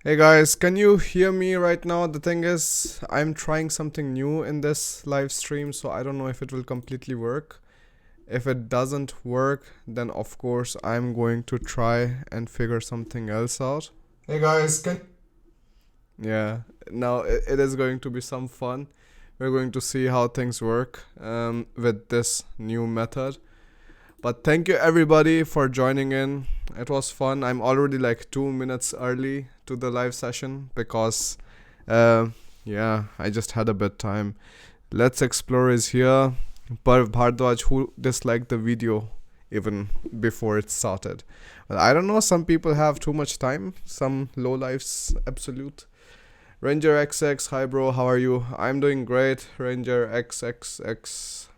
Hey guys, can you hear me right now? The thing is, I'm trying something new in this live stream, so I don't know if it will completely work. If it doesn't work, then of course I'm going to try and figure something else out. Hey guys, can Yeah, now it is going to be some fun. We're going to see how things work with this new method. But thank you everybody for joining in. It was fun. I'm already like 2 minutes early to the live session because, uh, yeah, I just had a bit time. Let's Explore is here. But Bhardwaj, who disliked the video even before it started. Well, I don't know. Some people have too much time. Some low lives, absolute. Ranger XX, hi bro, how are you? I'm doing great. Ranger XXX.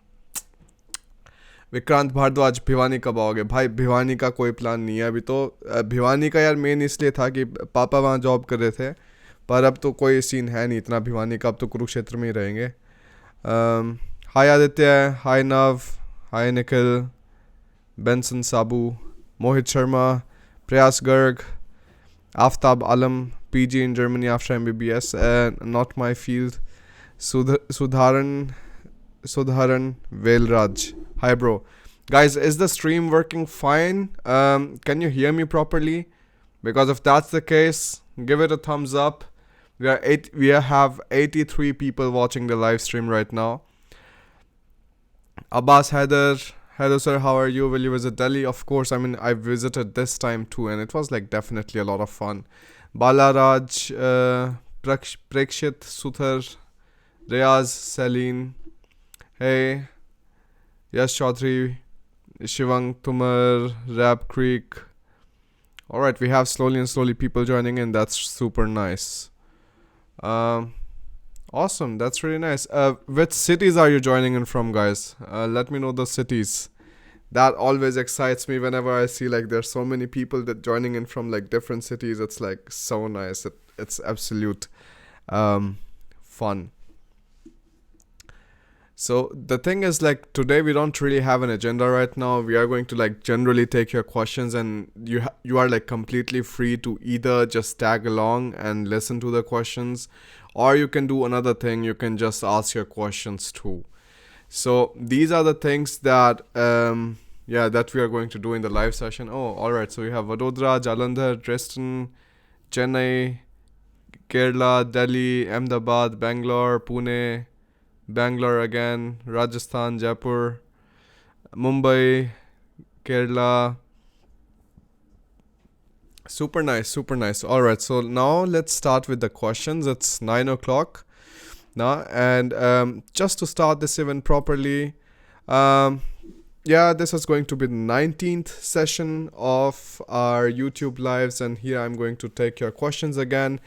Vikrant Bhardwaj Bhiwani कब आओगे भाई? भिवानी का कोई plan नहीं है अभी तो। भिवानी का यार मेन इसलिए था कि पापा वहाँ जॉब कर रहे थे, पर अब तो कोई सीन है नहीं इतना भिवानी का, अब तो कुरुक्षेत्र में ही रहेंगे। हाय Aditya, hi Nav, hi Nikhil, Benson Sabu, Mohit Sharma, Prayas Garg, Aftab Alam, PG in Germany after MBBS, not my field, Sudharan Velraj, hi bro. Guys, is the stream working fine? Can you hear me properly? Because if that's the case, give it a thumbs up. We have 83 people watching the live stream right now. Abbas Haider, hello sir, how are you? Will you visit Delhi? Of course. I mean, I visited this time too, and it was like definitely a lot of fun. Bala Raj, Prekshit, Suthar, Reyaz, Celine, hey, Yes Chaudhary, Shivang, Tumar, Rap Creek. Alright, we have slowly and slowly people joining in. That's super nice. Awesome, that's really nice. Which cities are you joining in from, guys? Let me know the cities. That always excites me whenever I see like there's so many people that joining in from like different cities. It's like so nice. It's absolute fun. So the thing is, like, today we don't really have an agenda right now. We are going to like generally take your questions, and you are like completely free to either just tag along and listen to the questions, or you can do another thing. You can just ask your questions too. So these are the things that that we are going to do in the live session. Oh, all right. So we have Vadodara, Jalandhar, Dresden, Chennai, Kerala, Delhi, Ahmedabad, Bangalore, Pune, Bangalore again, Rajasthan, Jaipur, Mumbai, Kerala. Super nice, super nice. All right, so now let's start with the questions. It's 9 o'clock now, and just to start this event properly, this is going to be the 19th session of our YouTube lives, and here I'm going to take your questions again.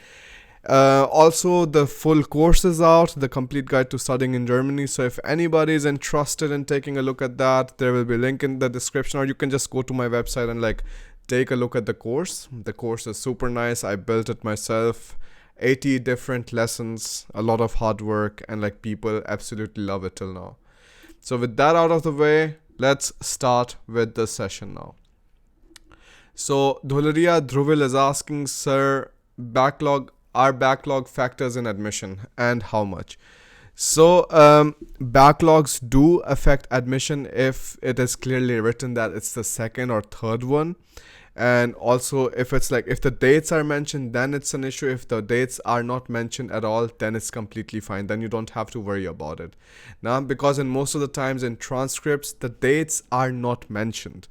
Also, the full course is out, the complete guide to studying in Germany. So if anybody is interested in taking a look at that, there will be a link in the description, or you can just go to my website and like take a look at the course. The course is super nice. I built it myself. 80 different lessons, a lot of hard work, and like people absolutely love it till now. So with that out of the way, let's start with the session now. So Dhularia Dhruvil is asking, sir, are backlog factors in admission, and how much? So backlogs do affect admission if it is clearly written that it's the second or third one, and also if it's like if the dates are mentioned, then it's an issue. If the dates are not mentioned at all, then it's completely fine, then you don't have to worry about it now, because in most of the times in transcripts the dates are not mentioned.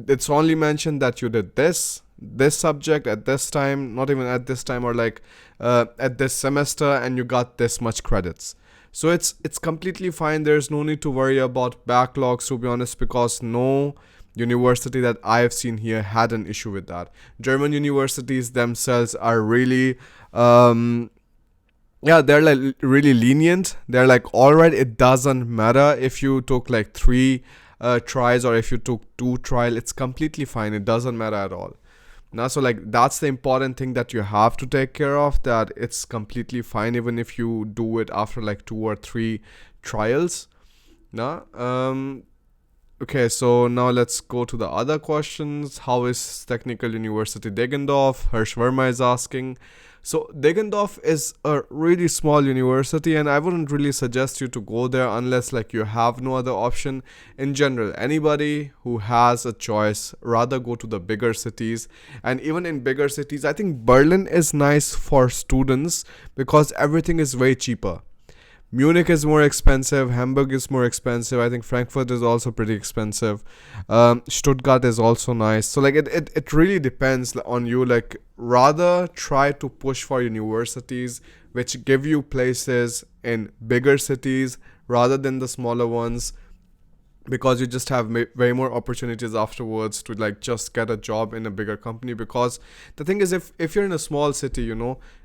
It's only mentioned that you did this subject at this time, not even at this time, or like at this semester, and you got this much credits. So it's completely fine. There's no need to worry about backlogs, to be honest, because no university that I've seen here had an issue with that. German universities themselves are really they're like really lenient. They're like, alright, it doesn't matter if you took like 3 tries or if you took 2 trial, it's completely fine. It doesn't matter at all. Now, so like that's the important thing that you have to take care of, that it's completely fine even if you do it after like 2 or 3 trials. Now, Okay, so now let's go to the other questions. How is Technical University Deggendorf? Harsh Verma is asking. So Deggendorf is a really small university, and I wouldn't really suggest you to go there unless like you have no other option. In general, anybody who has a choice rather go to the bigger cities. And even in bigger cities, I think Berlin is nice for students because everything is way cheaper. Munich is more expensive. Hamburg is more expensive. I think Frankfurt is also pretty expensive. Stuttgart is also nice. So like it really depends on you. Like rather try to push for universities which give you places in bigger cities rather than the smaller ones, because you just have way more opportunities afterwards to like just get a job in a bigger company. Because the thing is, if you're in a small city,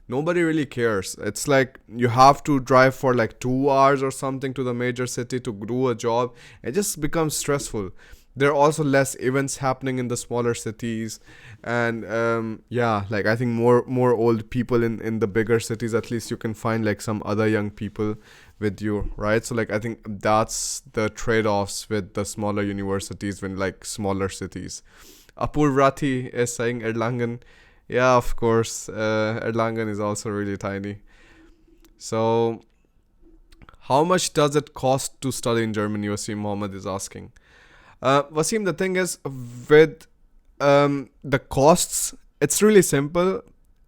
nobody really cares. It's like you have to drive for like 2 hours or something to the major city to do a job. It just becomes stressful. There are also less events happening in the smaller cities. And yeah, like I think more old people in the bigger cities. At least you can find like some other young people with you, right? So like I think that's the trade-offs with the smaller universities when like smaller cities. Apur Rathi is saying Erlangen. Yeah, of course, Erlangen is also really tiny. So how much does it cost to study in Germany? Wasim Mohammed is asking. Wasim, the thing is with the costs, it's really simple.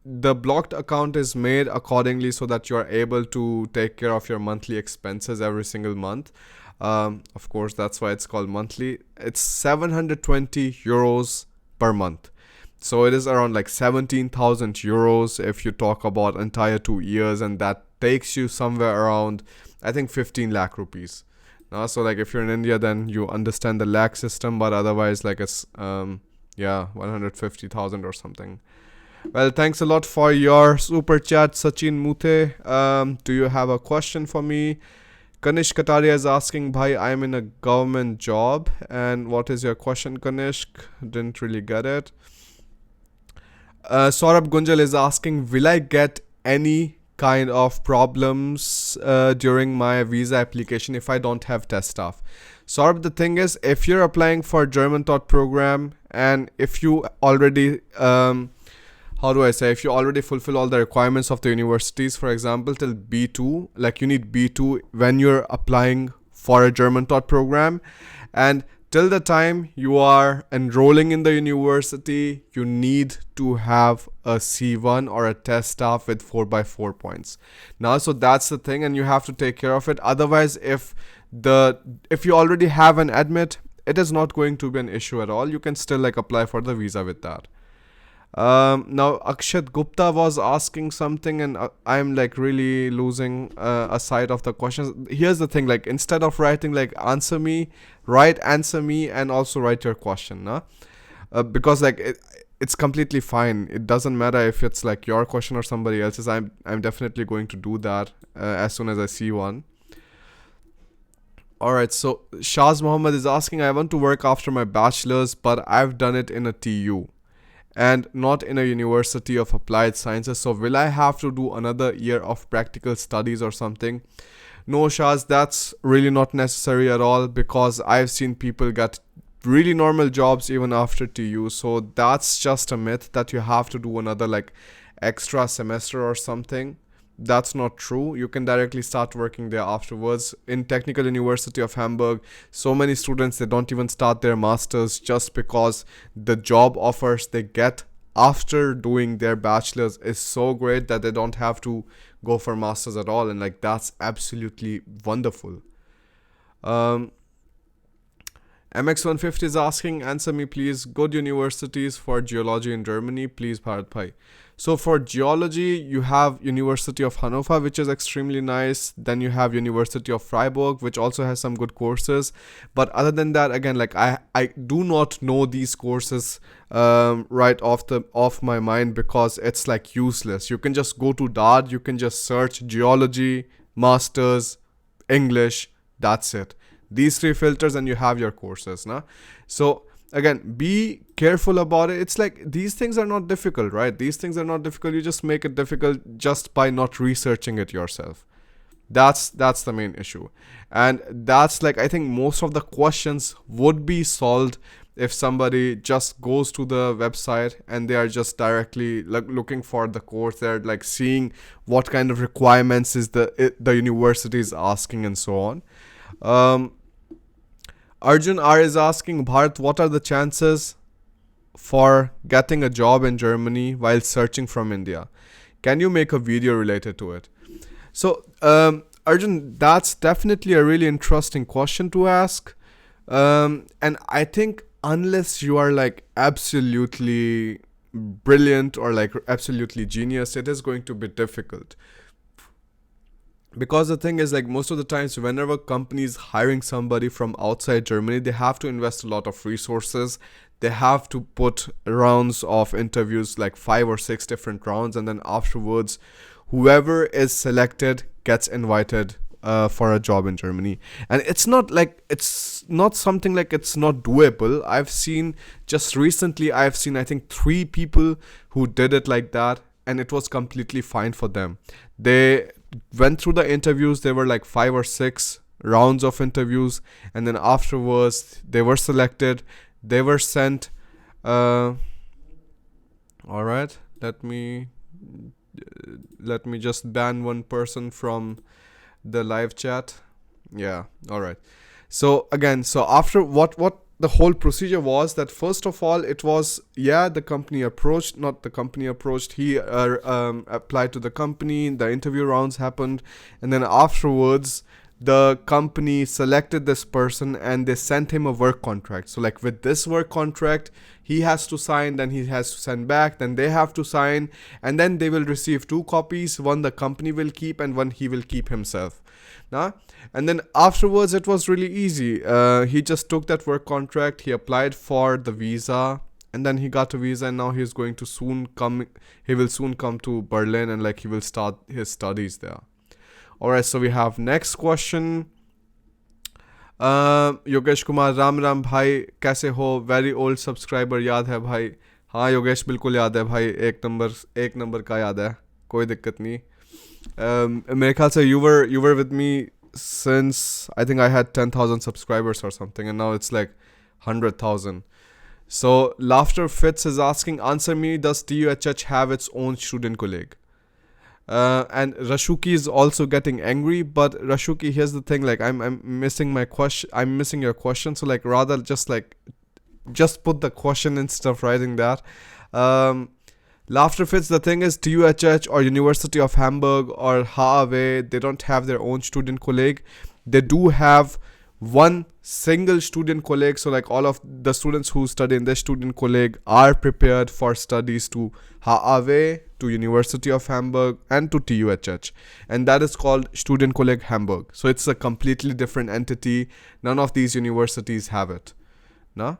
The blocked account is made accordingly so that you are able to take care of your monthly expenses every single month. Of course, that's why it's called monthly. It's 720 euros per month. So it is around like 17,000 euros if you talk about entire 2 years, and that takes you somewhere around, I think, 15 lakh rupees. So like if you're in India, then you understand the lakh system, but otherwise like it's 150,000 or something. Well, thanks a lot for your super chat, Sachin Muthe. Do you have a question for me? Kanish Kataria is asking, Bhai, I'm in a government job. And what is your question, Kanishk? Didn't really get it. Saurabh Gunjal is asking, will I get any kind of problems during my visa application if I don't have test staff? Saurabh, the thing is, if you're applying for German taught program and if you already if you already fulfill all the requirements of the universities, for example, till B2, like you need B2 when you're applying for a German taught program, and till the time you are enrolling in the university, you need to have a C1 or a test staff with 4x4 points. Now, so that's the thing, and you have to take care of it. Otherwise, if you already have an admit, it is not going to be an issue at all. You can still like apply for the visa with that. Now Akshat Gupta was asking something, and I'm like really losing a sight of the questions. Here's the thing, like instead of writing like answer me, write answer me and also write your question, because like it's completely fine. It doesn't matter if it's like your question or somebody else's. I'm definitely going to do that as soon as I see one. Alright, so Shaz Muhammad is asking, I want to work after my bachelor's, but I've done it in a TU and not in a University of Applied Sciences. So will I have to do another year of practical studies or something? No, Shaz, that's really not necessary at all, because I've seen people get really normal jobs even after TU. So that's just a myth that you have to do another like extra semester or something. That's not true. You can directly start working there afterwards. In Technical University of Hamburg, so many students, they don't even start their masters just because the job offers they get after doing their bachelor's is so great that they don't have to go for masters at all, and like that's absolutely wonderful. MX150 is asking, answer me please, good universities for geology in Germany, please Bharat Bhai. So for geology, you have University of Hannover, which is extremely nice. Then you have University of Freiburg, which also has some good courses. But other than that, again, like I do not know these courses right off my mind, because it's like useless. You can just go to DAD, you can just search geology, masters, English, that's it. These three filters and you have your courses, nah? So again, be careful about it. It's like these things are not difficult, right? These things are not difficult. You just make it difficult just by not researching it yourself. That's the main issue. And that's like, I think most of the questions would be solved if somebody just goes to the website and they are just directly like looking for the course. They're like seeing what kind of requirements is the university is asking and so on. um Arjun R is asking, Bharat, what are the chances for getting a job in Germany while searching from India? Can you make a video related to it? So, Arjun, that's definitely a really interesting question to ask. And I think unless you are like absolutely brilliant or like absolutely genius, it is going to be difficult. Because the thing is, like, most of the times whenever companies hiring somebody from outside Germany, they have to invest a lot of resources. They have to put rounds of interviews, like 5 or 6 different rounds, and then afterwards whoever is selected gets invited for a job in Germany. And it's not something like it's not doable. I've seen just recently, I've seen I think 3 people who did it like that, and it was completely fine for them. They went through the interviews. There were like 5 or 6 rounds of interviews, and then afterwards they were selected. They were sent. All right, let me just ban one person from the live chat. Yeah, all right. So again, so after what the whole procedure was, that first of all it was, yeah, the company approached, not the company approached, he applied to the company, the interview rounds happened, and then afterwards the company selected this person and they sent him a work contract. So like with this work contract, he has to sign, then he has to send back, then they have to sign, and then they will receive 2 copies. One the company will keep and one he will keep himself. Nah? And then afterwards it was really easy. He just took that work contract, he applied for the visa, and then he got a visa, and now he will soon come to Berlin, and like he will start his studies there. Alright, so we have next question. Yogesh Kumar, Ram Ram भाई, कैसे हो? Very old subscriber, याद है भाई? हाँ योगेश, बिल्कुल याद है भाई, एक नंबर का याद है, कोई दिक्कत नहीं. मेरे ख्याल से you were with me since I think I had 10,000 subscribers or something, and now it's like 100,000. So Laughter Fitz is asking, answer me, does TUHH have its own student colleague? And Rashuki is also getting angry, but Rashuki, here's the thing, like I'm missing my question, I'm missing your question, so like rather just put the question instead of writing that. Laughter Fits, the thing is, TUHH or University of Hamburg or HAW, they don't have their own student colleague. They do have one single student colleague, so like all of the students who study in this student colleague are prepared for studies to HAW, to University of Hamburg, and to TUHH, and that is called Student Colleague Hamburg. So it's a completely different entity. None of these universities have it. Now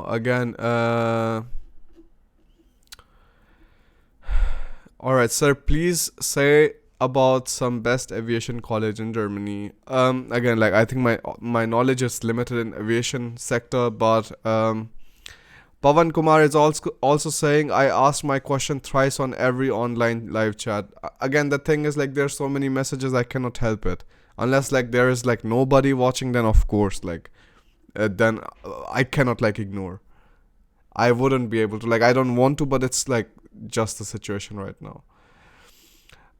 again, alright, sir, please say about some best aviation college in Germany. Again, like I think my knowledge is limited in aviation sector, but Pavan Kumar is also saying, I asked my question thrice on every online live chat. Again, the thing is, like, there's so many messages, I cannot help it. Unless like there is like nobody watching, then of course like then I cannot like ignore. I wouldn't be able to, like, I don't want to, but it's like just the situation right now.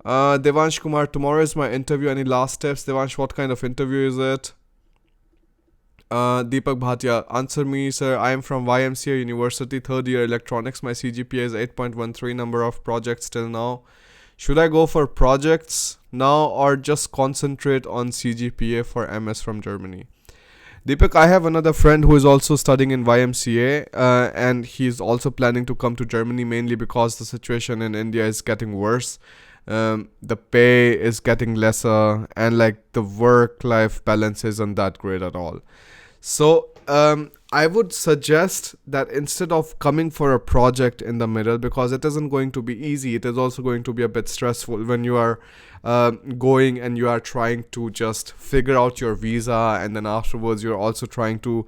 Devansh Kumar, tomorrow is my interview. Any last tips? Devansh, what kind of interview is it? Deepak Bhatia, answer me, sir. I am from YMCA University, 3rd year electronics. My CGPA is 8.13, number of projects till now. Should I go for projects now or just concentrate on CGPA for MS from Germany? Deepak, I have another friend who is also studying in YMCA, and he's also planning to come to Germany, mainly because the situation in India is getting worse. The pay is getting lesser, and like the work-life balance isn't that great at all. So I would suggest that instead of coming for a project in the middle, because it isn't going to be easy, it is also going to be a bit stressful when you are going and you are trying to just figure out your visa, and then afterwards you're also trying to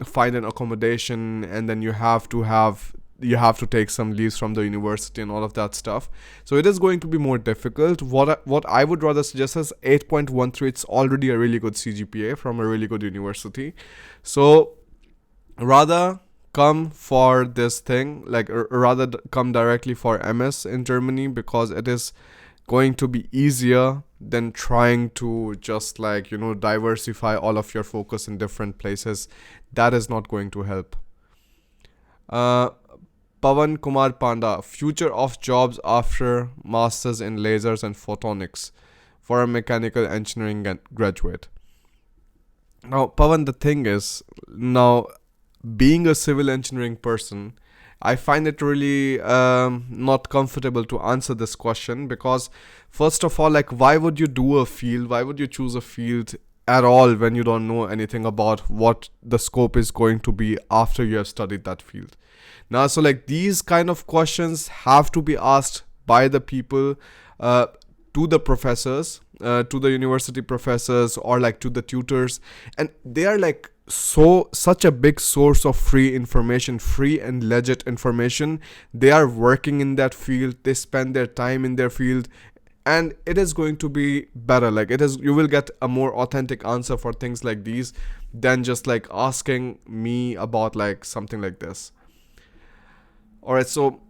find an accommodation, and then you have to have you have to take some leaves from the university and all of that stuff. So it is going to be more difficult. What I would rather suggest is 8.13. It's already a really good CGPA from a really good university. So rather come for this thing, like rather come directly for MS in Germany, because it is going to be easier than trying to just like, diversify all of your focus in different places. That is not going to help. Pavan Kumar Panda, future of jobs after masters in lasers and photonics for a mechanical engineering graduate. Now, Pavan, the thing is, now being a civil engineering person, I find it really not comfortable to answer this question, because first of all, like, why would you do a field? Why would you choose a field at all when you don't know anything about what the scope is going to be after you have studied that field? Now, so like these kind of questions have to be asked by the people to the professors, to the university professors, or like to the tutors, and they are like such a big source of free information, free and legit information. They are working in that field, they spend their time in their field, and it is going to be better. Like, you will get a more authentic answer for things like these than just like asking me about like something like this. Alright, so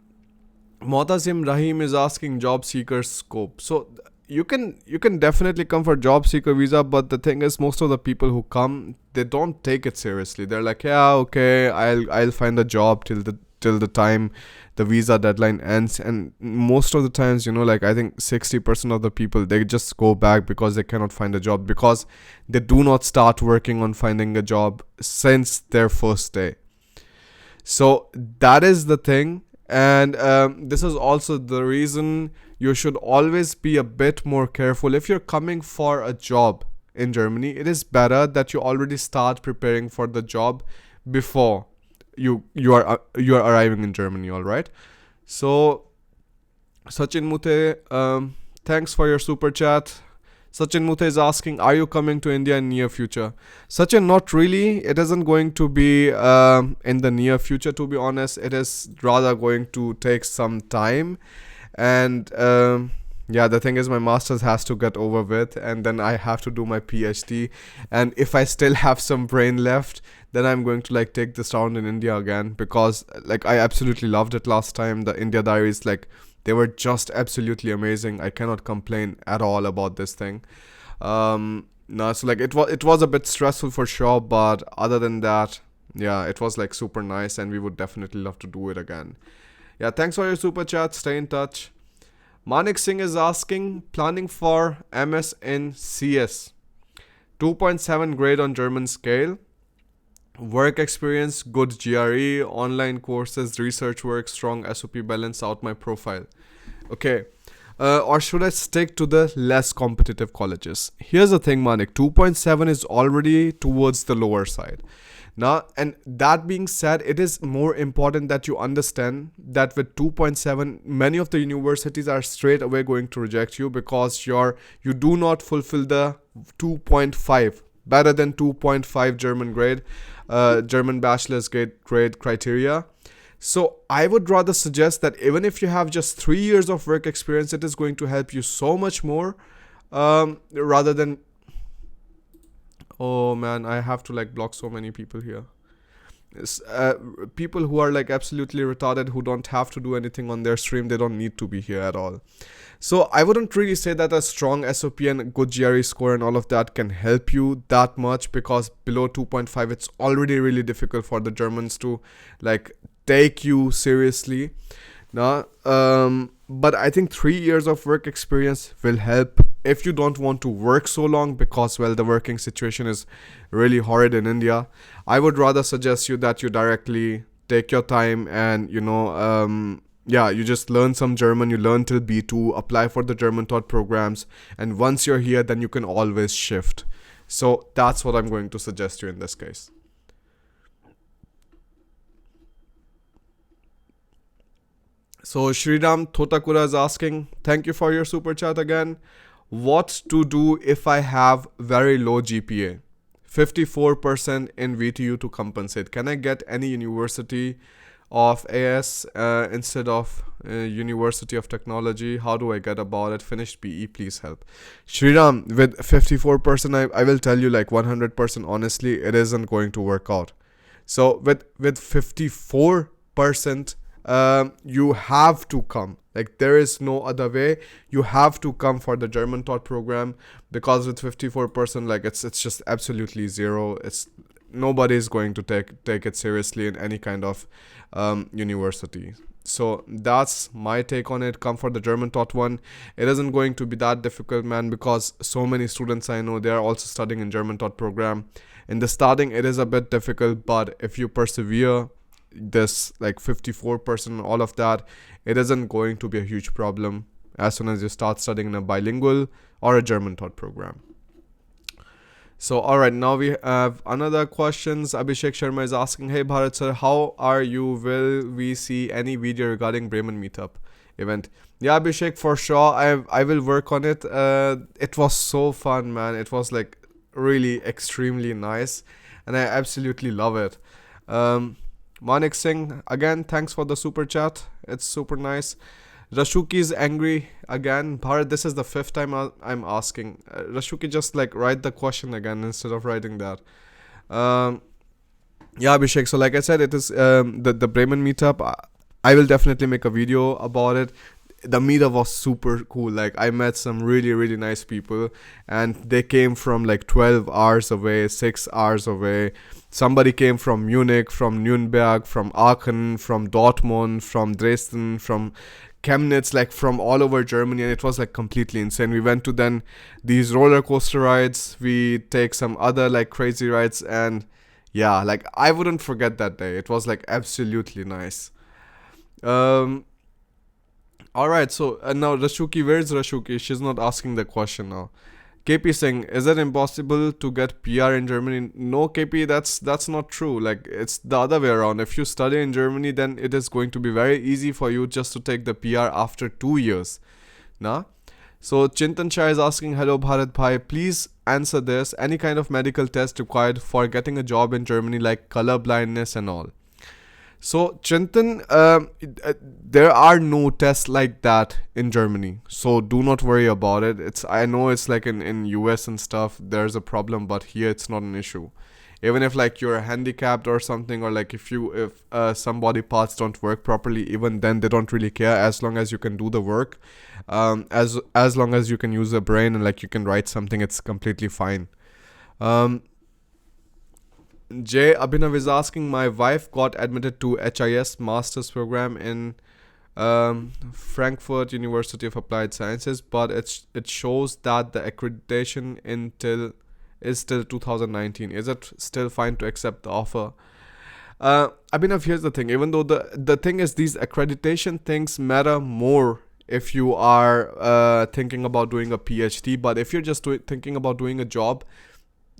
Motazim Rahim is asking job seeker scope. So you can definitely come for job seeker visa, but the thing is, most of the people who come, they don't take it seriously. They're like, yeah, okay, I'll find a job till the time the visa deadline ends. And most of the times, like, I think 60% of the people, they just go back because they cannot find a job, because they do not start working on finding a job since their first day. So that is the thing. And this is also the reason you should always be a bit more careful. If you're coming for a job in Germany, it is better that you already start preparing for the job before you are arriving in Germany. All right. So Sachin Mute, thanks for your super chat. Sachin Mute is asking, are you coming to India in near future? Sachin, not really. It isn't going to be in the near future, to be honest. It is rather going to take some time. And yeah, the thing is, my master's has to get over with, and then I have to do my PhD. And if I still have some brain left, then I'm going to like take this round in India again, because like I absolutely loved it last time. The India diaries, like, they were just absolutely amazing. I cannot complain at all about this thing. No, so like it was a bit stressful for sure, but other than that, yeah, it was like super nice, and we would definitely love to do it again. Yeah, thanks for your super chat. Stay in touch. Manik Singh is asking, planning for MS in CS. 2.7 grade on German scale. Work experience, good GRE, online courses, research work, strong SOP, balance out my profile. Okay. Or should I stick to the less competitive colleges? Here's the thing, Manik. 2.7 is already towards the lower side. Now, and that being said, it is more important that you understand that with 2.7, many of the universities are straight away going to reject you, because you do not fulfill the 2.5, better than 2.5 German grade, German bachelor's grade criteria. So I would rather suggest that even if you have just 3 years of work experience, it is going to help you so much more, rather than... Oh man, I have to like block so many people here. People who are like absolutely retarded, who don't have to do anything on their stream, they don't need to be here at all. So I wouldn't really say that a strong SOP and a good GRE score and all of that can help you that much, because below 2.5 it's already really difficult for the Germans to like take you seriously. Now, but I think 3 years of work experience will help if you don't want to work so long, because, well, the working situation is really horrid in India. I would rather suggest you that you directly take your time and, you just learn some German. You learn till B2, apply for the German taught programs, and once you're here, then you can always shift. So that's what I'm going to suggest you in this case. So Shriram Thotakura is asking, thank you for your super chat again. What to do if I have very low GPA? 54% in VTU to compensate. Can I get any university of AS instead of University of Technology. How do I get about it? Finished BE, please help. Shriram, with 54%, I will tell you like 100% honestly, it isn't going to work out. So with 54%, you have to come. Like there is no other way. You have to come for the German taught program, because with 54%, like it's just absolutely zero. It's nobody is going to take it seriously in any kind of university. So that's my take on it. Come for the German taught one. It isn't going to be that difficult, man, because so many students I know, they are also studying in German taught program. In the starting, it is a bit difficult, but if you persevere, this like 54%, all of that, it isn't going to be a huge problem as soon as you start studying in a bilingual or a German taught program. So alright, now we have another questions. Abhishek Sharma is asking, hey Bharat sir, how are you? Will we see any video regarding Bremen meetup event? Yeah, Abhishek, for sure. I will work on it. It was so fun, man. It was like really extremely nice, and I absolutely love it. Manik Singh, again, thanks for the super chat. It's super nice. Rashuki is angry again. Bharat, this is the 5th time I'm asking. Rashuki, just like write the question again instead of writing that. Yeah, Abhishek. So like I said, it is the Bremen meetup. I will definitely make a video about it. The meetup was super cool. Like I met some really nice people, and they came from like 12 hours away, 6 hours away. Somebody came from Munich, from Nuremberg, from Aachen, from Dortmund, from Dresden, from Chemnitz, like from all over Germany, and it was like completely insane. We went to then these roller coaster rides, we take some other like crazy rides, and yeah, like I wouldn't forget that day. It was like absolutely nice. Alright, so now Rashuki, where's Rashuki? She's not asking the question now. KP saying, is it impossible to get PR in Germany? No, KP, that's not true. Like it's the other way around. If you study in Germany, then it is going to be very easy for you just to take the PR after 2 years. Nah? So Chintan Shah is asking, hello Bharat Bhai, please answer this. Any kind of medical test required for getting a job in Germany, like color blindness and all? So Chintan, there are no tests like that in Germany, so do not worry about it. I know it's like in US and stuff, there's a problem, but here it's not an issue. Even if like you're handicapped or something, or like if some body parts don't work properly, even then they don't really care, as long as you can do the work, as long as you can use the brain and like you can write something, it's completely fine. Jay Abhinav is asking, my wife got admitted to HIS master's program in Frankfurt University of Applied Sciences, but it shows that the accreditation is till 2019. Is it still fine to accept the offer? Abhinav, here's the thing. Even though the thing is, these accreditation things matter more if you are thinking about doing a PhD, but if you're just thinking about doing a job,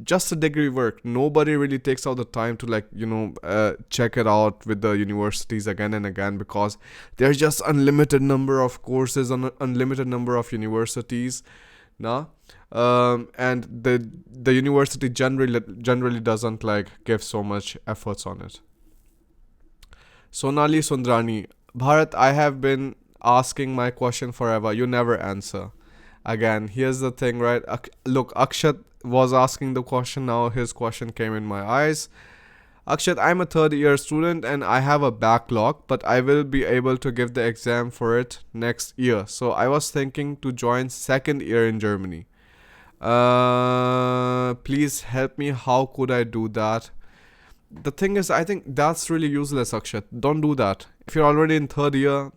just a degree work. Nobody really takes out the time to like check it out with the universities again and again, because there's just unlimited number of courses on unlimited number of universities now, and the university generally doesn't like give so much efforts on it. Sonali Sundrani, Bharat, I have been asking my question forever, you never answer. Again, here's the thing, right? Look, Akshat was asking the question, now his question came in my eyes. Akshat, I'm a 3rd year student and I have a backlog, but I will be able to give the exam for it next year. So I was thinking to join 2nd year in Germany. Please help me, how could I do that? The thing is, I think that's really useless, Akshat. Don't do that. If you're already in 3rd year,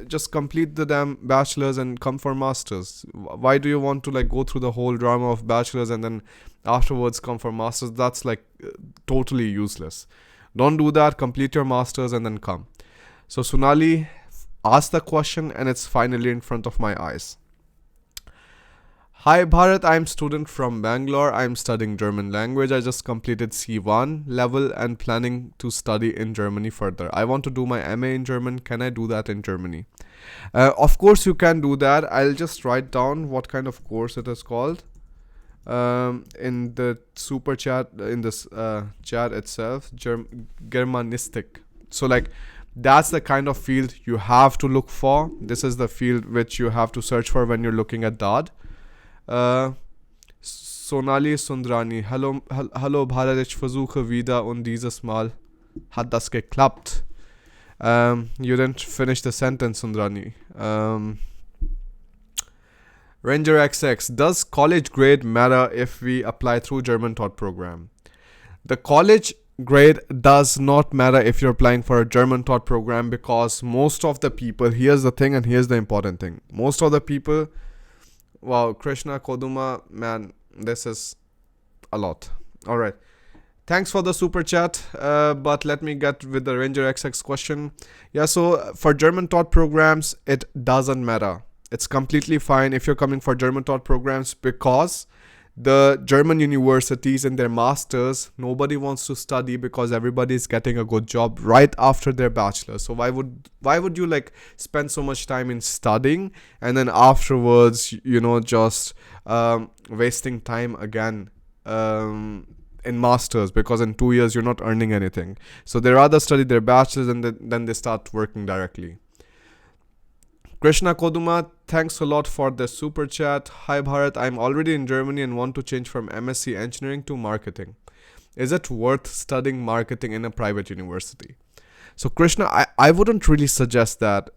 just complete the damn bachelor's and come for master's. Why do you want to like go through the whole drama of bachelor's and then afterwards come for master's? That's like totally useless. Don't do that. Complete your master's and then come. So Sonali asked the question and it's finally in front of my eyes. Hi Bharat, I'm student from Bangalore. I'm studying German language. I just completed C1 level and planning to study in Germany further. I want to do my MA in German. Can I do that in Germany? Of course you can do that. I'll just write down what kind of course it is called in the super chat, in this chat itself. Germanistic. So like that's the kind of field you have to look for. This is the field which you have to search for when you're looking at DAD. Sonali Sundrani, hallo Bharat, ich versuche wieder und dieses Mal hat das geklappt. You didn't finish the sentence, Sundrani. Ranger XX, does college grade matter if we apply through German taught program? The college grade does not matter if you're applying for a German taught program, because most of the people, here's the thing and here's the important thing. Most of the people, wow, Krishna Koduma, man, this is a lot. All right. Thanks for the super chat, but let me get with the Ranger XX question. Yeah, so for German taught programs, it doesn't matter. It's completely fine if you're coming for German taught programs, because the German universities in their masters, nobody wants to study because everybody is getting a good job right after their bachelor. So why would you like spend so much time in studying and then afterwards, just wasting time again in masters, because in 2 years you're not earning anything. So they rather study their bachelors and then they start working directly. Krishna Koduma, thanks a lot for the super chat. Hi Bharat, I'm already in Germany and want to change from MSc engineering to marketing. Is it worth studying marketing in a private university? So Krishna, I wouldn't really suggest that.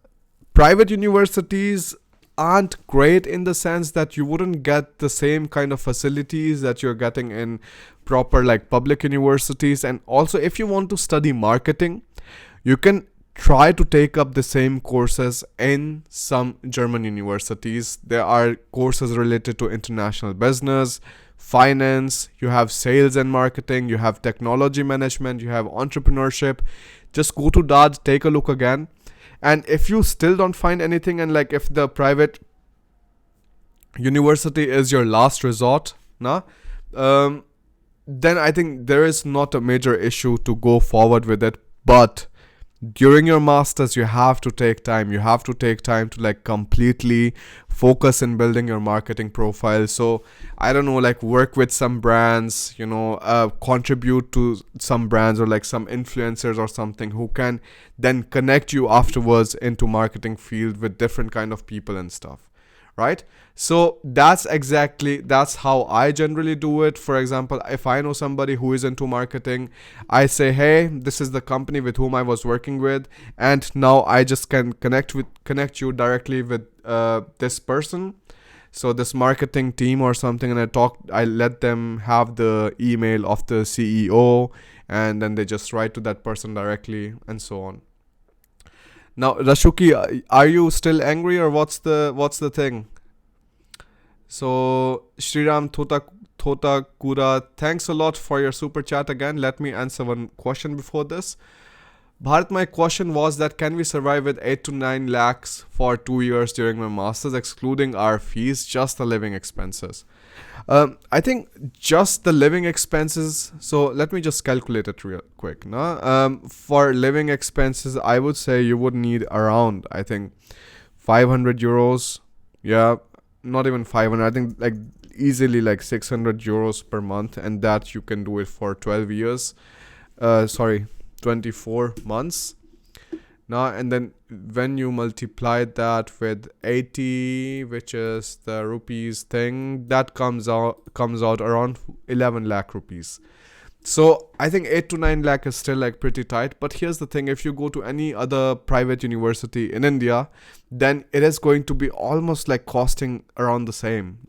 Private universities aren't great in the sense that you wouldn't get the same kind of facilities that you're getting in proper like public universities. And also if you want to study marketing, you can try to take up the same courses in some German universities. There are courses related to international business, finance, you have sales and marketing, you have technology management, you have entrepreneurship. Just go to DAD, take a look again. And if you still don't find anything, and like if the private university is your last resort, then I think there is not a major issue to go forward with it. But during your masters, you have to take time. You have to take time to like completely focus in building your marketing profile. So I don't know, like work with some brands, contribute to some brands or like some influencers or something who can then connect you afterwards into marketing field with different kind of people and stuff. Right? So that's how I generally do it. For example, if I know somebody who is into marketing, I say, hey, this is the company with whom I was working with, and now I just can connect you directly with this person, so this marketing team or something, and I let them have the email of the CEO, and then they just write to that person directly and so on. Now, Rashuki, are you still angry or what's the thing? So, Shriram Thotakura, thanks a lot for your super chat again. Let me answer one question before this. Bharat, my question was that can we survive with 8 to 9 lakhs for 2 years during my masters, excluding our fees, just the living expenses? I think just the living expenses, so let me just calculate it real quick. For living expenses, I would say you would need around, I think, 500 euros. Yeah, not even 500. I think like easily like 600 euros per month, and that you can do it for 12 years. 24 months. Now, and then when you multiply that with 80, which is the rupees thing, that comes out around 11 lakh rupees. So I think 8 to 9 lakh is still like pretty tight. But here's the thing, if you go to any other private university in India, then it is going to be almost like costing around the same.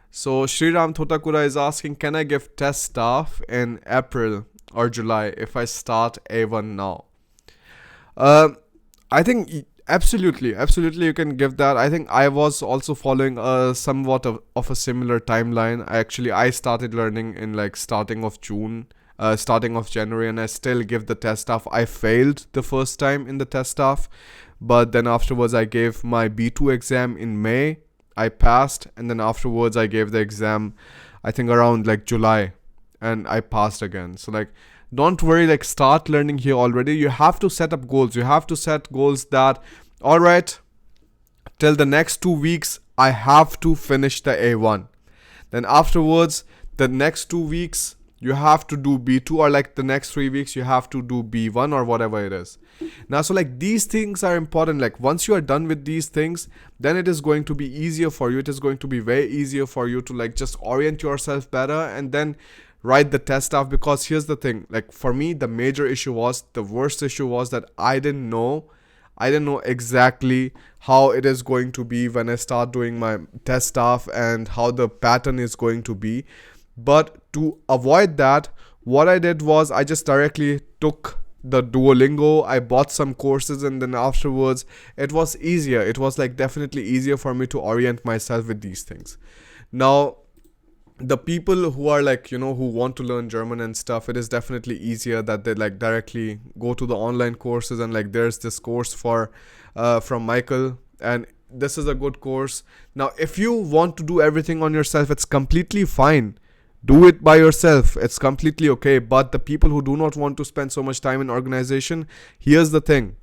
So Shriram Thotakura is asking, can I give test staff in April or July if I start A1 now? I think absolutely you can give that. I think I was also following somewhat of a similar timeline. I started learning in like starting of January, and I still give the test staff. I failed the first time in the test staff, but then afterwards I gave my B2 exam in May. I passed, and then afterwards I gave the exam, I think around like July, and I passed again. So like, don't worry, like start learning here already. You have to set up goals. You have to set goals that, all right, till the next 2 weeks, I have to finish the A1. Then afterwards, the next 2 weeks, you have to do B2, or like the next 3 weeks you have to do B1 or whatever it is. Now, so like these things are important. Like once you are done with these things, then it is going to be easier for you. It is going to be way easier for you to like just orient yourself better and then write the test stuff. Because here's the thing, like for me, the worst issue was that I didn't know exactly how it is going to be when I start doing my test stuff and how the pattern is going to be. But to avoid that, what I did was I just directly took the Duolingo. I bought some courses, and then afterwards it was easier. It was like definitely easier for me to orient myself with these things. Now, the people who are like, who want to learn German and stuff, it is definitely easier that they like directly go to the online courses. And like there's this course for from Michael, and this is a good course. Now, if you want to do everything on yourself, it's completely fine. Do it by yourself. It's completely okay. But the people who do not want to spend so much time in organization, here's the thing.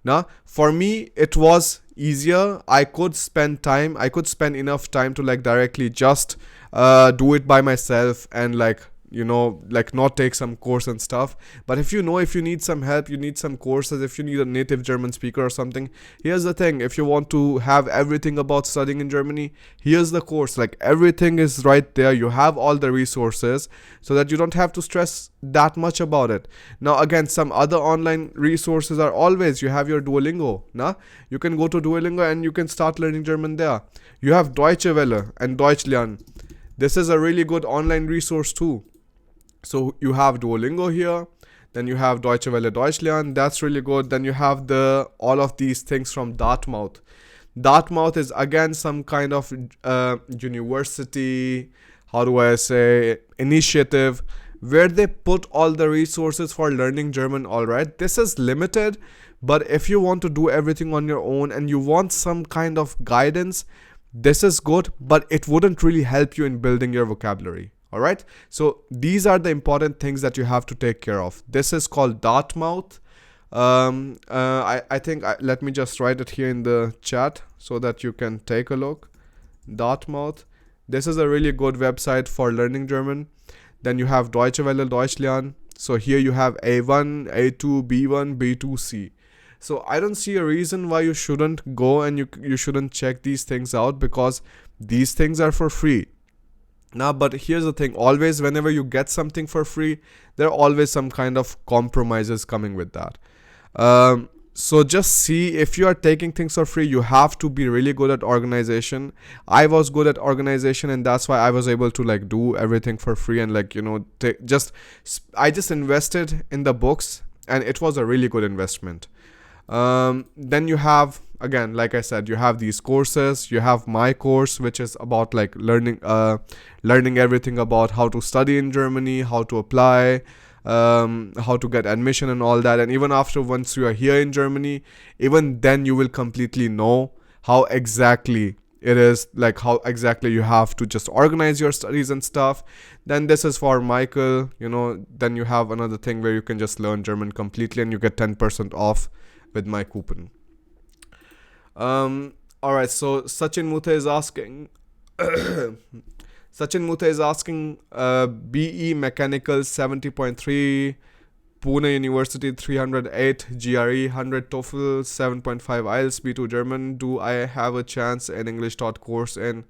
Now, for me, it was easier. I could spend enough time to like directly just do it by myself and like not take some course and stuff. But if you need some help, you need some courses, if you need a native German speaker or something, here's the thing. If you want to have everything about studying in Germany, here's the course. Like everything is right there. You have all the resources so that you don't have to stress that much about it. Now again, some other online resources are always, you have your Duolingo. You can go to Duolingo and you can start learning German there. You have Deutsche Welle and Deutschlernen. This is a really good online resource too. So you have Duolingo here, then you have Deutsche Welle Deutschlernen, that's really good. Then you have all of these things from Dartmouth. Dartmouth is again some kind of university, initiative, where they put all the resources for learning German. Alright, this is limited, but if you want to do everything on your own and you want some kind of guidance, this is good, but it wouldn't really help you in building your vocabulary. Alright, so these are the important things that you have to take care of. This is called Dartmouth. I think let me just write it here in the chat so that you can take a look. Dartmouth. This is a really good website for learning German. Then you have Deutsche Welle Deutschlernen. So here you have A1, A2, B1, B2, C. So I don't see a reason why you shouldn't go and you shouldn't check these things out, because these things are for free. Now, but here's the thing, always whenever you get something for free, there are always some kind of compromises coming with that. So just see, if you are taking things for free, you have to be really good at organization. I was good at organization, and that's why I was able to like do everything for free and like, I just invested in the books, and it was a really good investment. Then you have, again, like I said, you have these courses. You have my course, which is about like learning everything about how to study in Germany, how to apply, how to get admission and all that. And even after, once you are here in Germany, even then you will completely know how exactly it is, like how exactly you have to just organize your studies and stuff. Then this is for Michael, then you have another thing where you can just learn German completely and you get 10% off with my coupon. Alright, so Sachin Mutha is asking BE Mechanical 70.3, Pune University 308, GRE 100, TOEFL 7.5, IELTS B2 German. Do I have a chance in English taught course in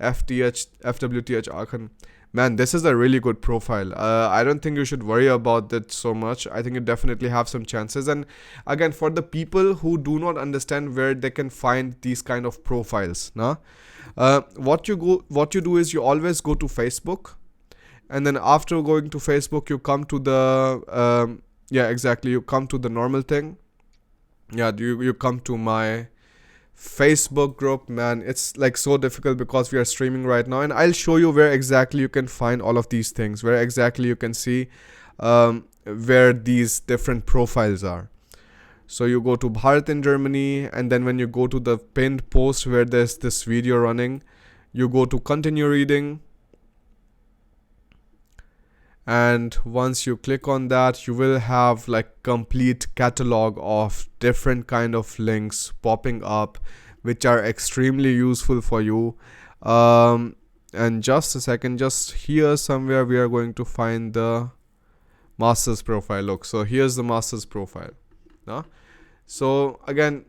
FWTH Aachen? Man, this is a really good profile. I don't think you should worry about that so much. I think you definitely have some chances. And again, for the people who do not understand where they can find these kind of profiles, what you do is you always go to Facebook, and then after going to Facebook, you come to the you come to the normal thing. You come to my Facebook group. Man, it's like so difficult because we are streaming right now, and I'll show you where exactly you can find all of these things, where exactly you can see where these different profiles are. So you go to Bharat in Germany, and then when you go to the pinned post where there's this video running, you go to continue reading, and once you click on that, you will have like complete catalog of different kind of links popping up, which are extremely useful for you. And just a second, just here somewhere we are going to find the master's profile. Look, so here's the master's profile. So again,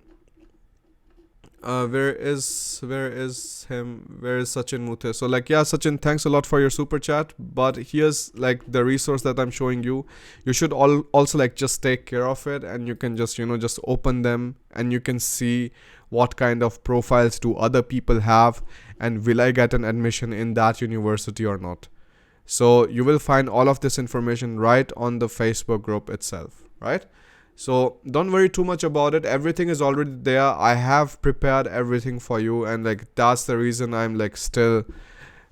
where is Sachin Muthe? So like, yeah, Sachin, thanks a lot for your super chat, but here's like the resource that I'm showing you. You should also like just take care of it, and you can just just open them, and you can see what kind of profiles do other people have, and will I get an admission in that university or not. So you will find all of this information right on the Facebook group itself, right? So don't worry too much about it. Everything is already there. I have prepared everything for you, and like that's the reason I'm like still